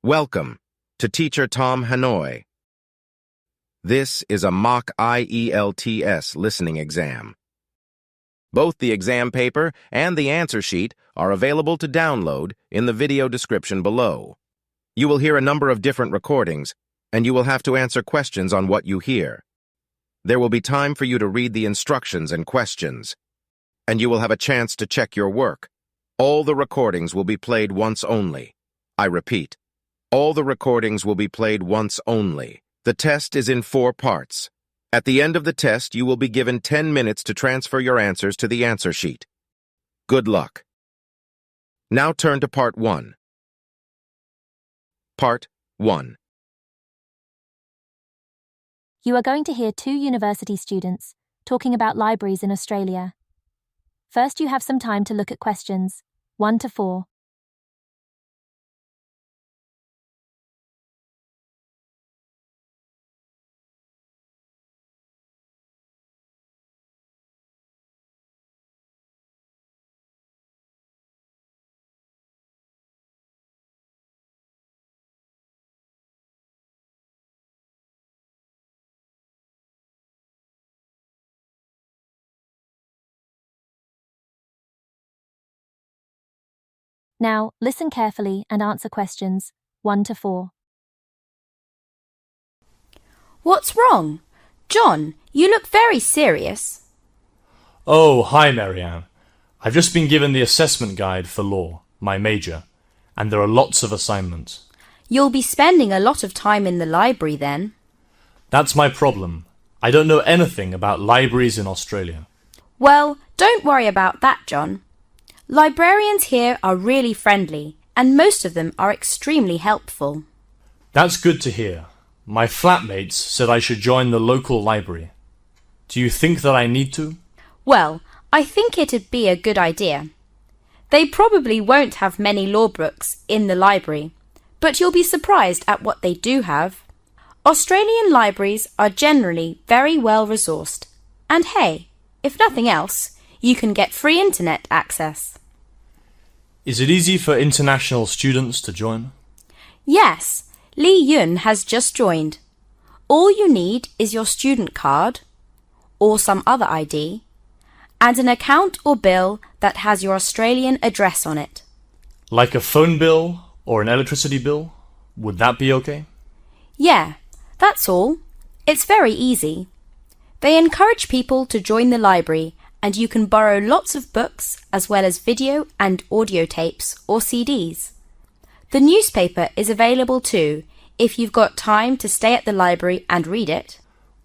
Welcome to Teacher Tom Hanoi. This is a mock IELTS listening exam. Both the exam paper and the answer sheet are available to download in the video description below. You will hear a number of different recordings, and you will have to answer questions on what you hear. There will be time for you to read the instructions and questions, and you will have a chance to check your work. All the recordings will be played once only. I repeat, all the recordings will be played once only. The test is in 4 parts. At the end of the test, you will be given 10 minutes to transfer your answers to the answer sheet. Good luck. Now turn to Part 1. Part 1. You are going to hear 2 university students talking about libraries in Australia. First, you have some time to look at questions 1 to 4. Now, listen carefully and answer questions 1 to 4. What's wrong? John, you look very serious. Oh, hi, Marianne. I've just been given the assessment guide for law, my major, and there are lots of assignments. You'll be spending a lot of time in the library then. That's my problem. I don't know anything about libraries in Australia. Well, don't worry about that, John. Librarians here are really friendly, and most of them are extremely helpful. That's good to hear. My flatmates said I should join the local library. Do you think that I need to? Well, I think it'd be a good idea. They probably won't have many law books in the library, but you'll be surprised at what they do have. Australian libraries are generally very well resourced, and hey, if nothing else, you can get free internet access. Is it easy for international students to join? Yes, Lee Yun has just joined. All you need is your student card, or some other ID, and an account or bill that has your Australian address on it. Like a phone bill or an electricity bill? Would that be okay? Yeah, that's all. It's very easy. They encourage people to join the library, and you can borrow lots of books as well as video and audio tapes or CDs. The newspaper is available too if you've got time to stay at the library and read it.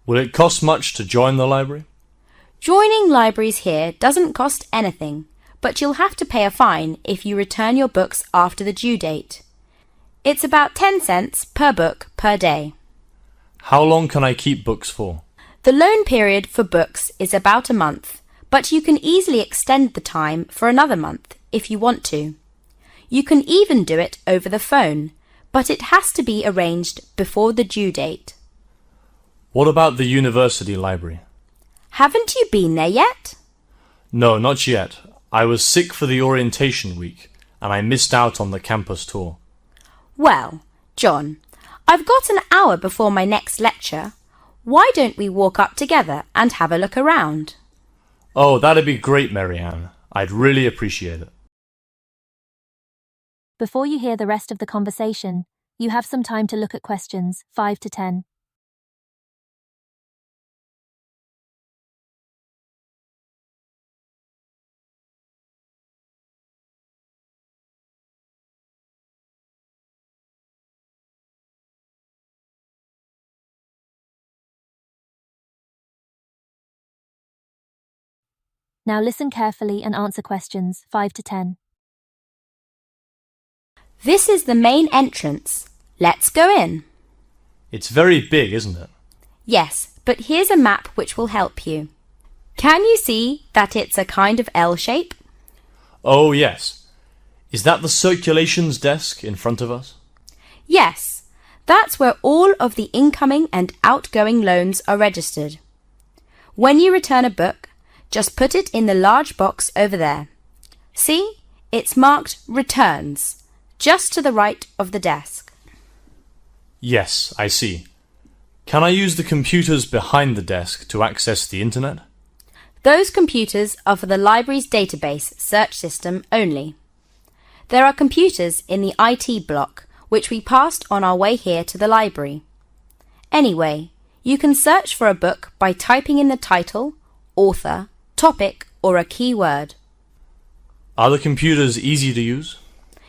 Will it cost much to join the library? Joining libraries here doesn't cost anything, but you'll have to pay a fine if you return your books after the due date. It's about 10 cents per book per day. How long can I keep books for? The loan period for books is about a month, but you can easily extend the time for another month if you want to. You can even do it over the phone, but it has to be arranged before the due date. What about the university library? Haven't you been there yet? No, not yet. I was sick for the orientation week, and I missed out on the campus tour. Well, John, I've got an hour before my next lecture. Why don't we walk up together and have a look around? Oh, that'd be great, Marianne. I'd really appreciate it. Before you hear the rest of the conversation, you have some time to look at questions 5 to 10. Now listen carefully and answer questions 5 to 10. This is the main entrance. Let's go in. It's very big, isn't it? Yes, but here's a map which will help you. Can you see that it's a kind of L shape? Oh, yes. Is that the circulations desk in front of us? Yes, that's where all of the incoming and outgoing loans are registered. When you return a book, just put it in the large box over there. See? It's marked Returns, just to the right of the desk. Yes, I see. Can I use the computers behind the desk to access the internet? Those computers are for the library's database search system only. There are computers in the IT block which we passed on our way here to the library. Anyway, you can search for a book by typing in the title, author, topic, or a keyword. Are the computers easy to use?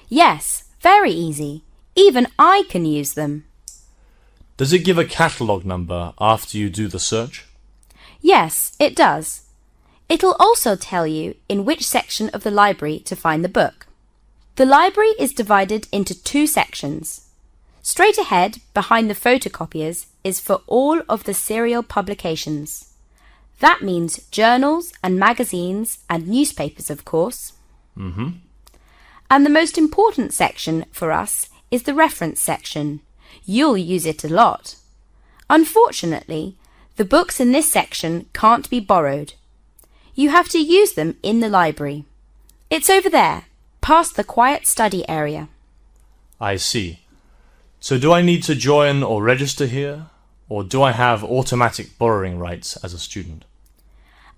Yes, very easy. Even I can use them. Does it give a catalogue number after you do the search? Yes, it does. It'll also tell you in which section of the library to find the book. The library is divided into two sections. Straight ahead, behind the photocopiers, is for all of the serial publications. That means journals and magazines and newspapers, of course. And the most important section for us is the reference section. You'll use it a lot. Unfortunately, the books in this section can't be borrowed. You have to use them in the library. It's over there, past the quiet study area. I see. So do I need to join or register here? Or do I have automatic borrowing rights as a student?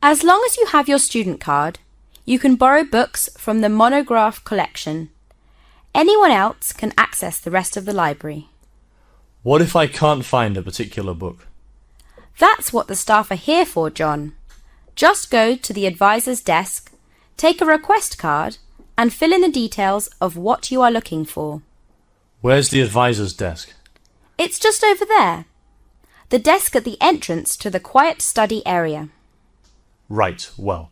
As long as you have your student card, you can borrow books from the monograph collection. Anyone else can access the rest of the library. What if I can't find a particular book? That's what the staff are here for, John. Just go to the advisor's desk, take a request card, and fill in the details of what you are looking for. Where's the advisor's desk? It's just over there. The desk at the entrance to the quiet study area. Right, well,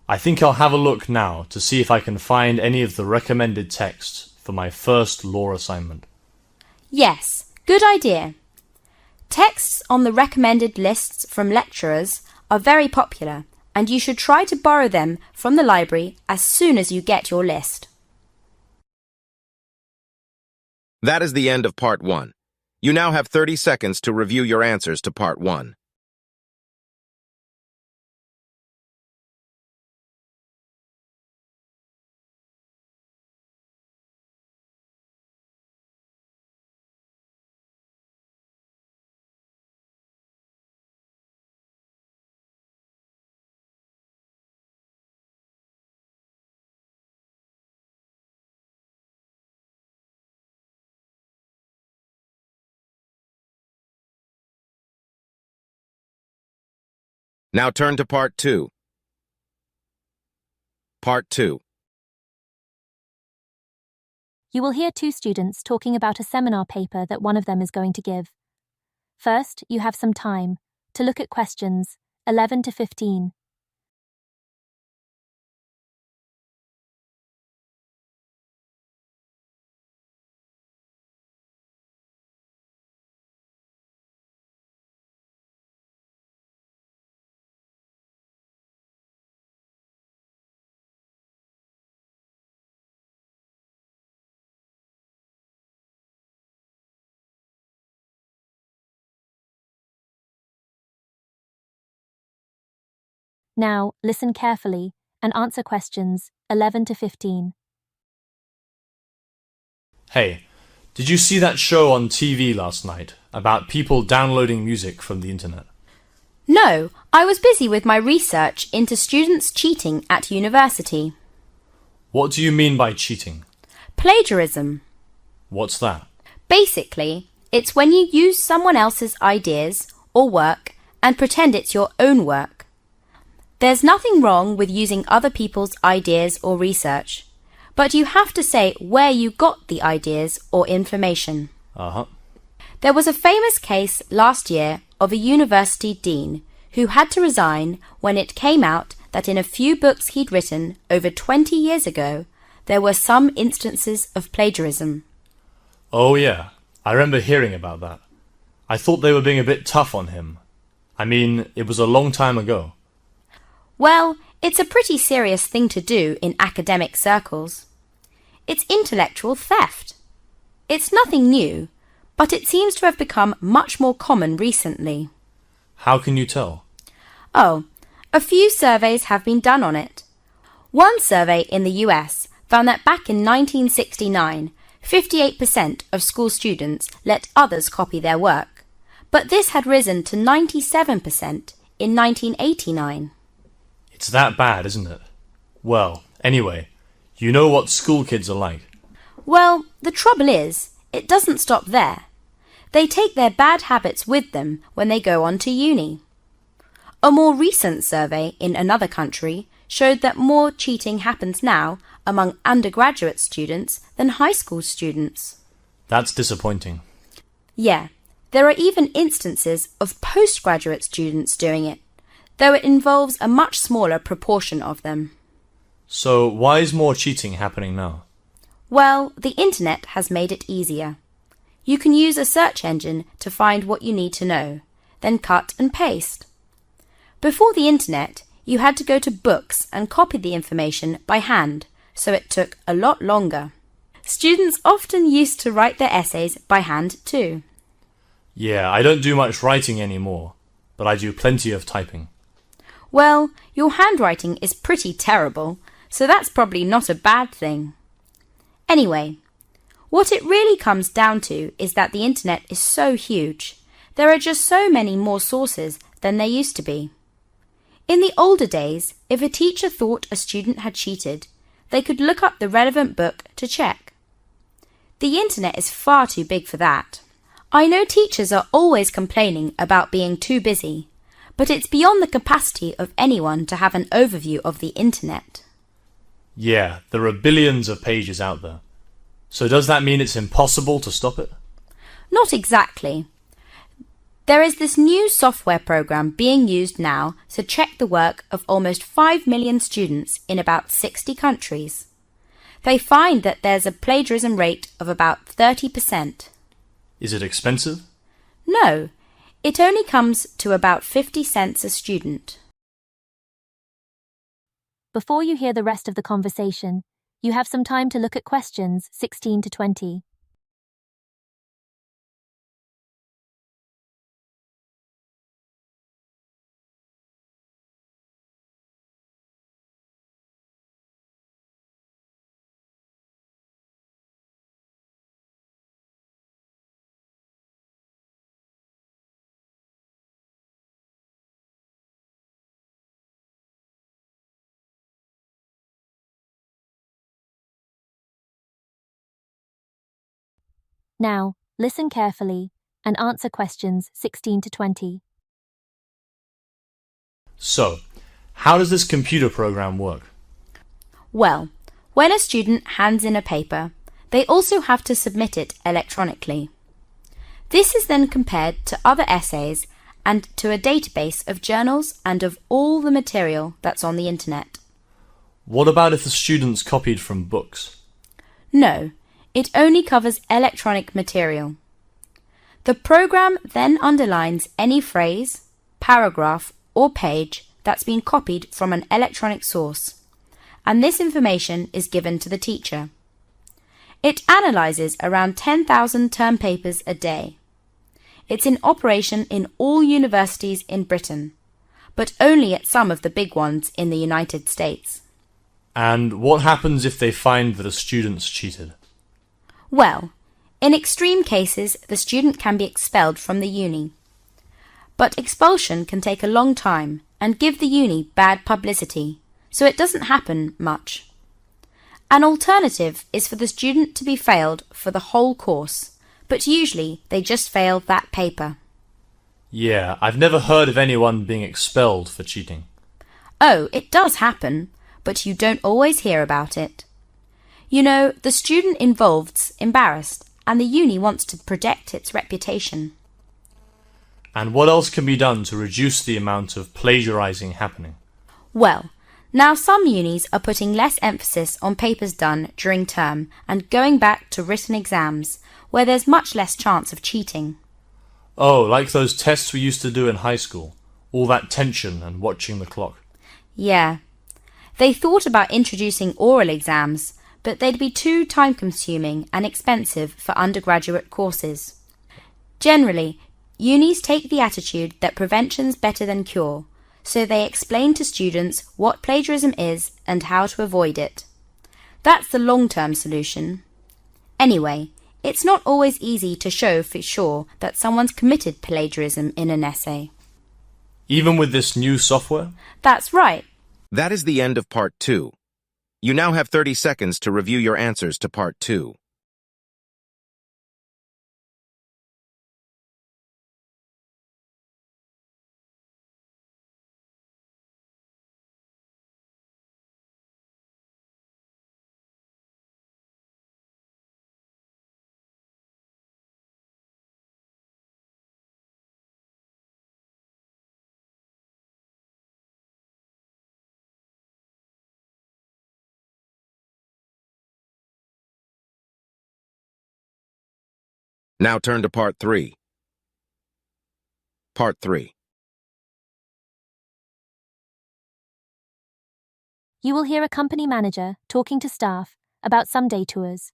I think I'll have a look now to see if I can find any of the recommended texts for my first law assignment. Yes, good idea. Texts on the recommended lists from lecturers are very popular, and you should try to borrow them from the library as soon as you get your list. That is the end of Part 1. You now have 30 seconds to review your answers to Part 1. Now turn to Part 2. Part 2. You will hear two students talking about a seminar paper that one of them is going to give. First, you have some time to look at questions 11 to 15. Now, listen carefully and answer questions 11 to 15. Hey, did you see that show on TV last night about people downloading music from the internet? No, I was busy with my research into students cheating at university. What do you mean by cheating? Plagiarism. What's that? Basically, it's when you use someone else's ideas or work and pretend it's your own work. There's nothing wrong with using other people's ideas or research, but you have to say where you got the ideas or information. There was a famous case last year of a university dean who had to resign when it came out that in a few books he'd written over 20 years ago, there were some instances of plagiarism. Oh yeah, I remember hearing about that. I thought they were being a bit tough on him. I mean, it was a long time ago. Well, it's a pretty serious thing to do in academic circles. It's intellectual theft. It's nothing new, but it seems to have become much more common recently. How can you tell? Oh, a few surveys have been done on it. One survey in the US found that back in 1969, 58% of school students let others copy their work, but this had risen to 97% in 1989. It's that bad, isn't it? Well, anyway, you know what school kids are like. Well, the trouble is, it doesn't stop there. They take their bad habits with them when they go on to uni. A more recent survey in another country showed that more cheating happens now among undergraduate students than high school students. That's disappointing. Yeah, there are even instances of postgraduate students doing it, though it involves a much smaller proportion of them. So why is more cheating happening now? Well, the internet has made it easier. You can use a search engine to find what you need to know, then cut and paste. Before the internet, you had to go to books and copy the information by hand, so it took a lot longer. Students often used to write their essays by hand too. Yeah, I don't do much writing anymore, but I do plenty of typing. Well, your handwriting is pretty terrible, so that's probably not a bad thing. Anyway, what it really comes down to is that the internet is so huge. There are just so many more sources than there used to be. In the older days, if a teacher thought a student had cheated, they could look up the relevant book to check. The internet is far too big for that. I know teachers are always complaining about being too busy, but it's beyond the capacity of anyone to have an overview of the internet. Yeah, there are billions of pages out there. So does that mean it's impossible to stop it? Not exactly. There is this new software program being used now to check the work of almost 5 million students in about 60 countries. They find that there's a plagiarism rate of about 30%. Is it expensive? No, it only comes to about 50 cents a student. Before you hear the rest of the conversation, you have some time to look at questions 16 to 20. Now, listen carefully and answer questions 16 to 20. So, how does this computer program work? Well, when a student hands in a paper, they also have to submit it electronically. This is then compared to other essays and to a database of journals and of all the material that's on the internet. What about if the students copied from books? No, it only covers electronic material. The program then underlines any phrase, paragraph, or page that's been copied from an electronic source, and this information is given to the teacher. It analyses around 10,000 term papers a day. It's in operation in all universities in Britain, but only at some of the big ones in the United States. And what happens if they find that a student's cheated? Well, in extreme cases, the student can be expelled from the uni. But expulsion can take a long time and give the uni bad publicity, so it doesn't happen much. An alternative is for the student to be failed for the whole course, but usually they just fail that paper. Yeah, I've never heard of anyone being expelled for cheating. Oh, it does happen, but you don't always hear about it. You know, the student involved's embarrassed, and the uni wants to protect its reputation. And what else can be done to reduce the amount of plagiarizing happening? Well, now some unis are putting less emphasis on papers done during term and going back to written exams, where there's much less chance of cheating. Oh, like those tests we used to do in high school. All that tension and watching the clock. Yeah. They thought about introducing oral exams, but they'd be too time-consuming and expensive for undergraduate courses. Generally, unis take the attitude that prevention's better than cure, so they explain to students what plagiarism is and how to avoid it. That's the long-term solution. Anyway, it's not always easy to show for sure that someone's committed plagiarism in an essay. Even with this new software? That's right. That is the end of Part 2. You now have 30 seconds to review your answers to Part 2. Now turn to Part 3. Part 3. You will hear a company manager talking to staff about some day tours.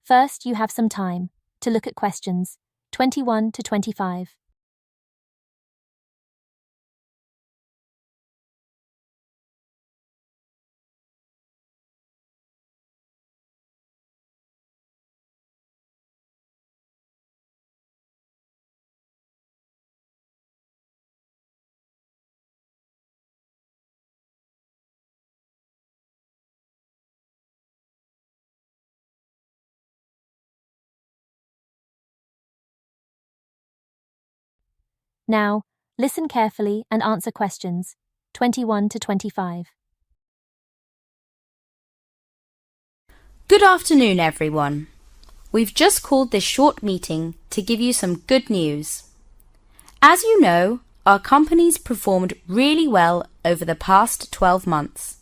First, you have some time to look at questions 21 to 25. Now, listen carefully and answer questions 21 to 25. Good afternoon, everyone. We've just called this short meeting to give you some good news. As you know, our company's performed really well over the past 12 months,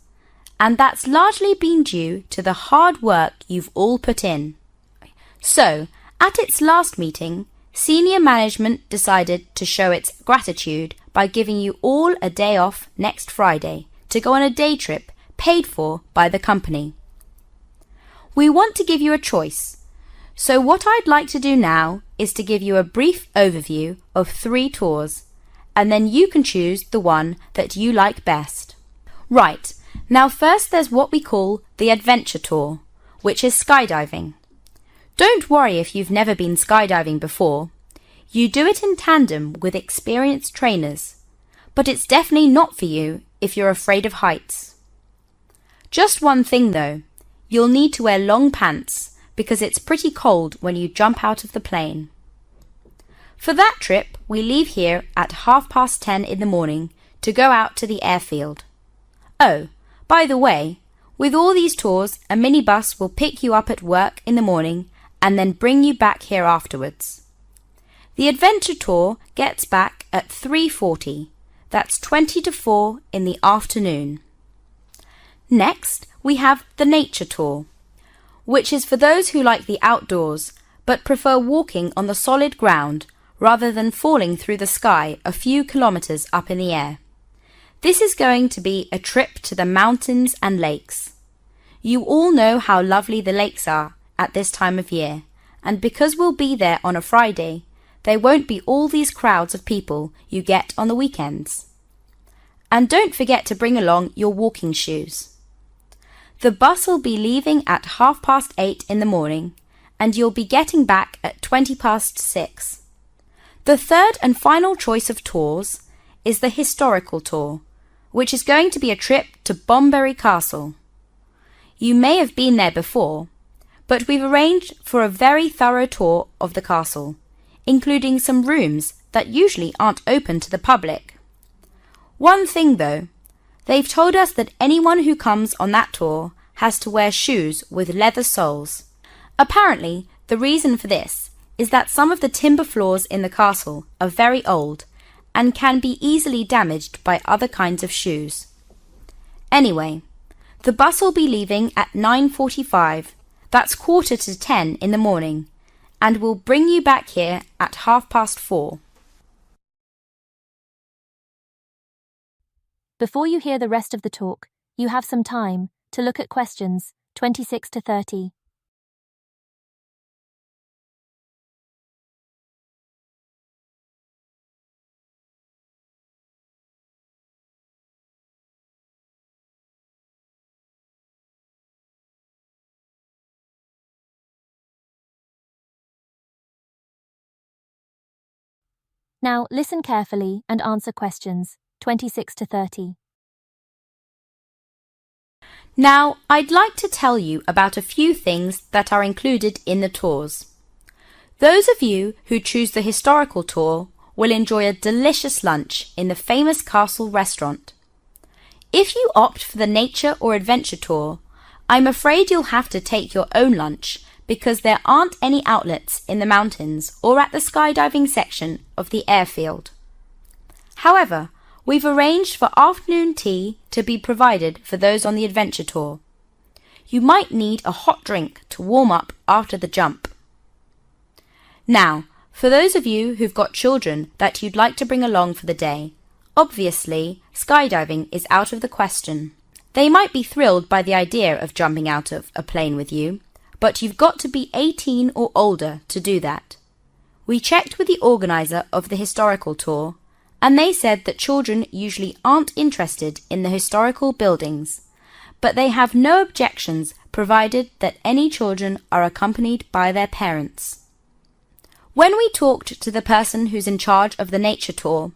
and that's largely been due to the hard work you've all put in. So, at its last meeting, senior management decided to show its gratitude by giving you all a day off next Friday to go on a day trip paid for by the company. We want to give you a choice, so what I'd like to do now is to give you a brief overview of 3 tours, and then you can choose the one that you like best. Right, now first there's what we call the adventure tour, which is skydiving. Don't worry if you've never been skydiving before. You do it in tandem with experienced trainers, but it's definitely not for you if you're afraid of heights. Just one thing though, you'll need to wear long pants because it's pretty cold when you jump out of the plane. For that trip, we leave here at 10:30 in the morning to go out to the airfield. Oh, by the way, with all these tours, a minibus will pick you up at work in the morning and then bring you back here afterwards. The adventure tour gets back at 3:40. That's 20 to 4 in the afternoon. Next, we have the nature tour, which is for those who like the outdoors but prefer walking on the solid ground rather than falling through the sky a few kilometers up in the air. This is going to be a trip to the mountains and lakes. You all know how lovely the lakes are at this time of year, and because we'll be there on a Friday, there won't be all these crowds of people you get on the weekends. And don't forget to bring along your walking shoes. The bus will be leaving at 8:30 in the morning, and you'll be getting back at 6:20. The third and final choice of tours is the historical tour, which is going to be a trip to Bomberry Castle. You may have been there before, but we've arranged for a very thorough tour of the castle, including some rooms that usually aren't open to the public. One thing though, they've told us that anyone who comes on that tour has to wear shoes with leather soles. Apparently, the reason for this is that some of the timber floors in the castle are very old and can be easily damaged by other kinds of shoes. Anyway, the bus will be leaving at 9:45. That's 9:45 in the morning, and will bring you back here at 4:30. Before you hear the rest of the talk, you have some time to look at questions 26 to 30. Now, listen carefully and answer questions 26 to 30. Now, I'd like to tell you about a few things that are included in the tours. Those of you who choose the historical tour will enjoy a delicious lunch in the famous castle restaurant. If you opt for the nature or adventure tour, I'm afraid you'll have to take your own lunch because there aren't any outlets in the mountains or at the skydiving section of the airfield. However, we've arranged for afternoon tea to be provided for those on the adventure tour. You might need a hot drink to warm up after the jump. Now, for those of you who've got children that you'd like to bring along for the day, obviously, skydiving is out of the question. They might be thrilled by the idea of jumping out of a plane with you, but you've got to be 18 or older to do that. We checked with the organizer of the historical tour, and they said that children usually aren't interested in the historical buildings, but they have no objections provided that any children are accompanied by their parents. When we talked to the person who's in charge of the nature tour,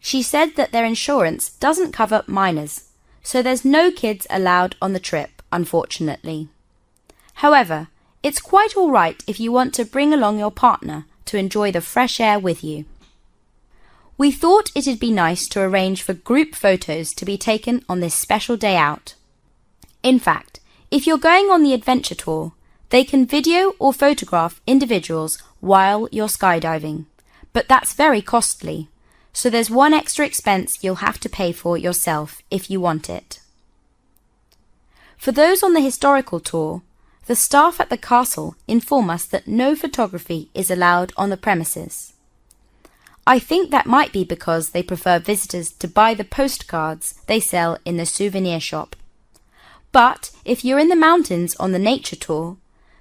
she said that their insurance doesn't cover minors, so there's no kids allowed on the trip, unfortunately. However, it's quite all right if you want to bring along your partner to enjoy the fresh air with you. We thought it'd be nice to arrange for group photos to be taken on this special day out. In fact, if you're going on the adventure tour, they can video or photograph individuals while you're skydiving, but that's very costly, so there's one extra expense you'll have to pay for yourself if you want it. For those on the historical tour, the staff at the castle inform us that no photography is allowed on the premises. I think that might be because they prefer visitors to buy the postcards they sell in the souvenir shop. But if you're in the mountains on the nature tour,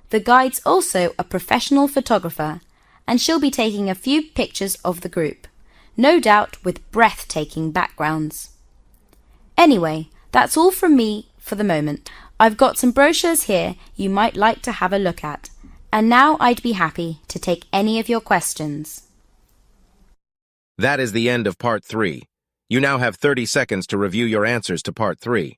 the guide's also a professional photographer, and she'll be taking a few pictures of the group, no doubt with breathtaking backgrounds. Anyway, that's all from me for the moment. I've got some brochures here you might like to have a look at, and now I'd be happy to take any of your questions. That is the end of Part 3. You now have 30 seconds to review your answers to Part 3.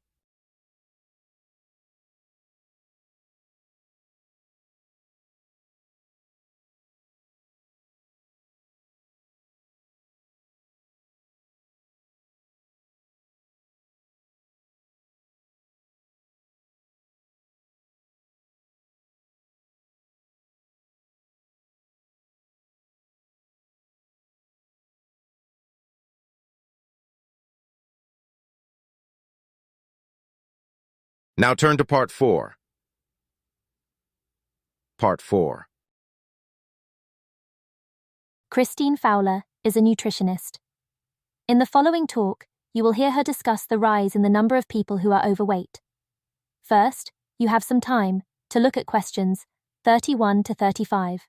Now turn to Part 4. Part 4. Christine Fowler is a nutritionist. In the following talk, you will hear her discuss the rise in the number of people who are overweight. First, you have some time to look at questions 31 to 35.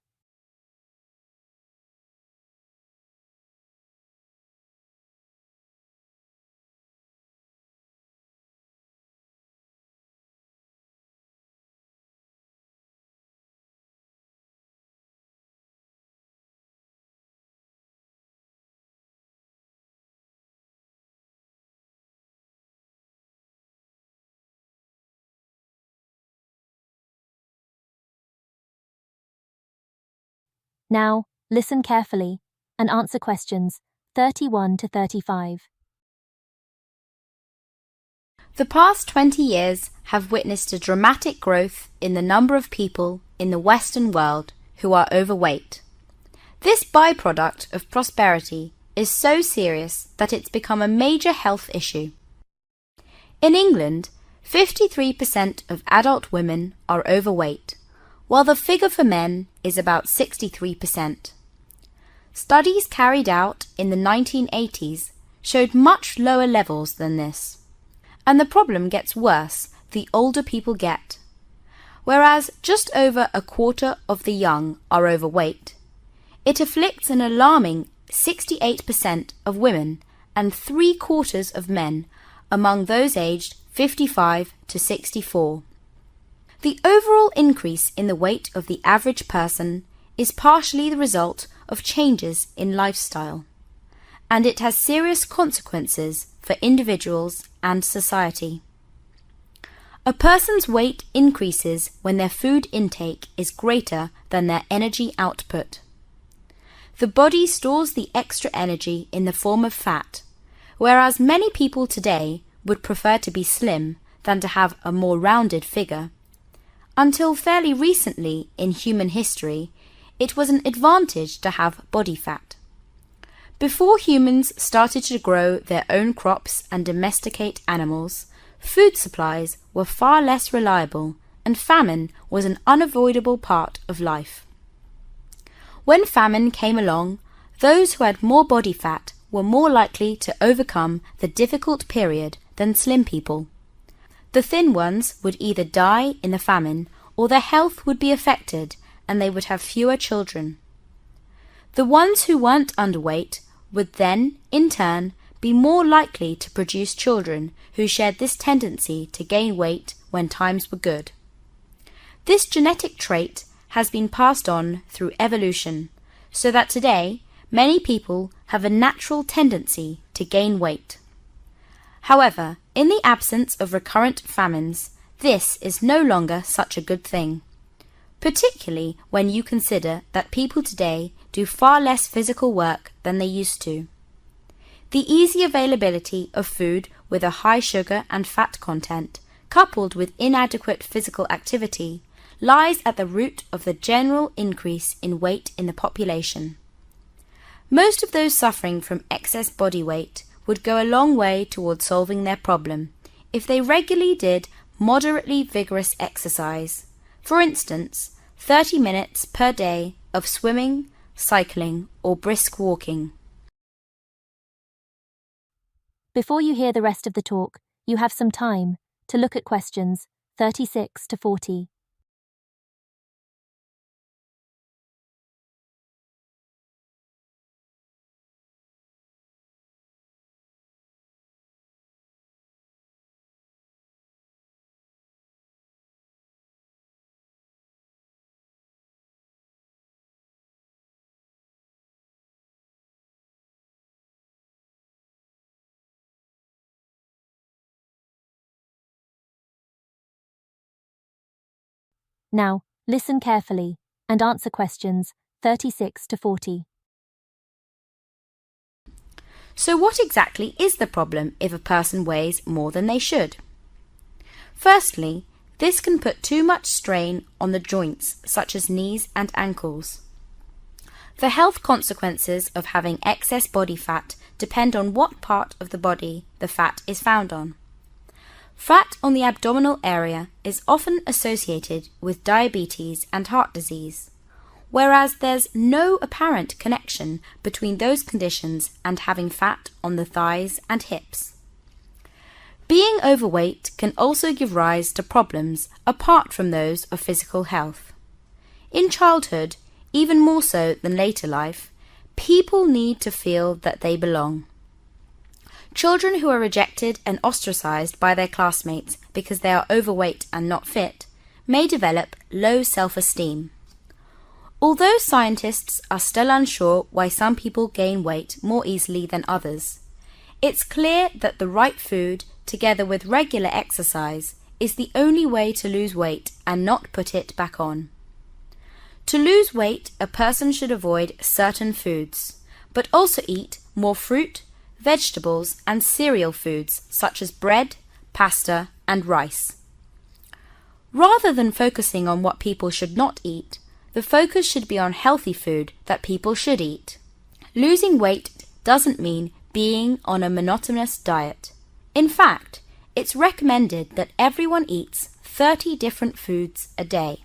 Now, listen carefully and answer questions 31 to 35. The past 20 years have witnessed a dramatic growth in the number of people in the Western world who are overweight. This byproduct of prosperity is so serious that it's become a major health issue. In England, 53% of adult women are overweight, while the figure for men is about 63%. Studies carried out in the 1980s showed much lower levels than this, and the problem gets worse the older people get. Whereas just over a quarter of the young are overweight, it afflicts an alarming 68% of women and 3/4 of men among those aged 55 to 64. The overall increase in the weight of the average person is partially the result of changes in lifestyle. and it has serious consequences for individuals and society. A person's weight increases when their food intake is greater than their energy output. The body stores the extra energy in the form of fat, whereas many people today would prefer to be slim than to have a more rounded figure. Until fairly recently in human history, it was an advantage to have body fat. Before humans started to grow their own crops and domesticate animals, food supplies were far less reliable, and famine was an unavoidable part of life. When famine came along, those who had more body fat were more likely to overcome the difficult period than slim people. The thin ones would either die in the famine or their health would be affected and they would have fewer children. The ones who weren't underweight would then, in turn, be more likely to produce children who shared this tendency to gain weight when times were good. This genetic trait has been passed on through evolution, so that today many people have a natural tendency to gain weight. However, in the absence of recurrent famines, this is no longer such a good thing, particularly when you consider that people today do far less physical work than they used to. The easy availability of food with a high sugar and fat content, coupled with inadequate physical activity, lies at the root of the general increase in weight in the population. Most of those suffering from excess body weight would go a long way towards solving their problem if they regularly did moderately vigorous exercise. For instance, 30 minutes per day of swimming, cycling, or brisk walking. Before you hear the rest of the talk, you have some time to look at questions 36 to 40. Now, listen carefully and answer questions 36 to 40. So what exactly is the problem if a person weighs more than they should? Firstly, this can put too much strain on the joints such as knees and ankles. The health consequences of having excess body fat depend on what part of the body the fat is found on. Fat on the abdominal area is often associated with diabetes and heart disease, whereas there's no apparent connection between those conditions and having fat on the thighs and hips. Being overweight can also give rise to problems apart from those of physical health. In childhood, even more so than later life, people need to feel that they belong. Children who are rejected and ostracized by their classmates because they are overweight and not fit may develop low self-esteem. Although scientists are still unsure why some people gain weight more easily than others, it's clear that the right food, together with regular exercise, is the only way to lose weight and not put it back on. To lose weight, a person should avoid certain foods, but also eat more fruit, vegetables and cereal foods such as bread, pasta and rice. Rather than focusing on what people should not eat, the focus should be on healthy food that people should eat. Losing weight doesn't mean being on a monotonous diet. In fact, it's recommended that everyone eats 30 different foods a day.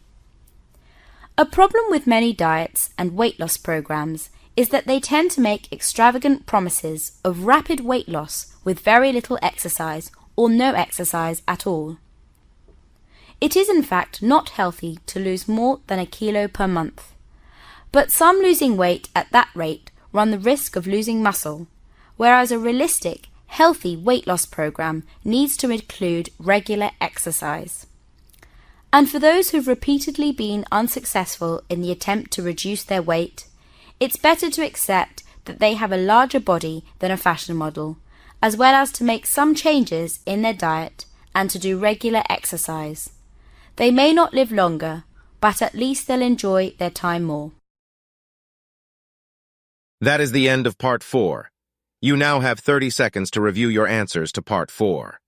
A problem with many diets and weight loss programs is that they tend to make extravagant promises of rapid weight loss with very little exercise or no exercise at all. It is in fact not healthy to lose more than a kilo per month, but some losing weight at that rate run the risk of losing muscle, whereas a realistic, healthy weight loss program needs to include regular exercise. And for those who've repeatedly been unsuccessful in the attempt to reduce their weight, it's better to accept that they have a larger body than a fashion model, as well as to make some changes in their diet and to do regular exercise. They may not live longer, but at least they'll enjoy their time more. That is the end of Part 4. You now have 30 seconds to review your answers to Part 4.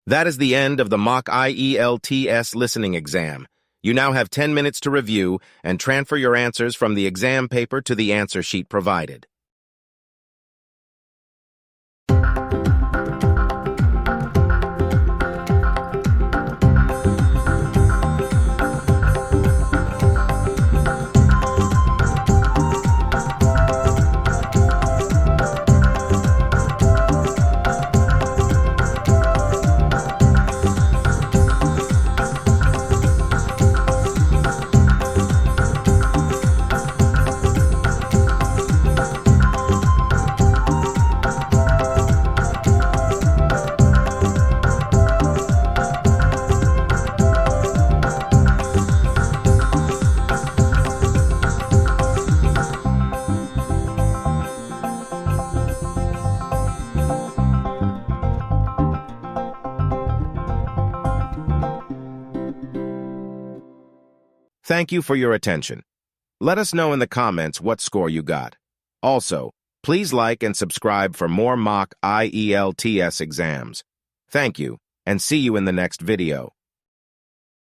That is the end of the mock IELTS listening exam. You now have 10 minutes to review and transfer your answers from the exam paper to the answer sheet provided. Thank you for your attention. Let us know in the comments what score you got. Also, please like and subscribe for more mock IELTS exams. Thank you, and see you in the next video.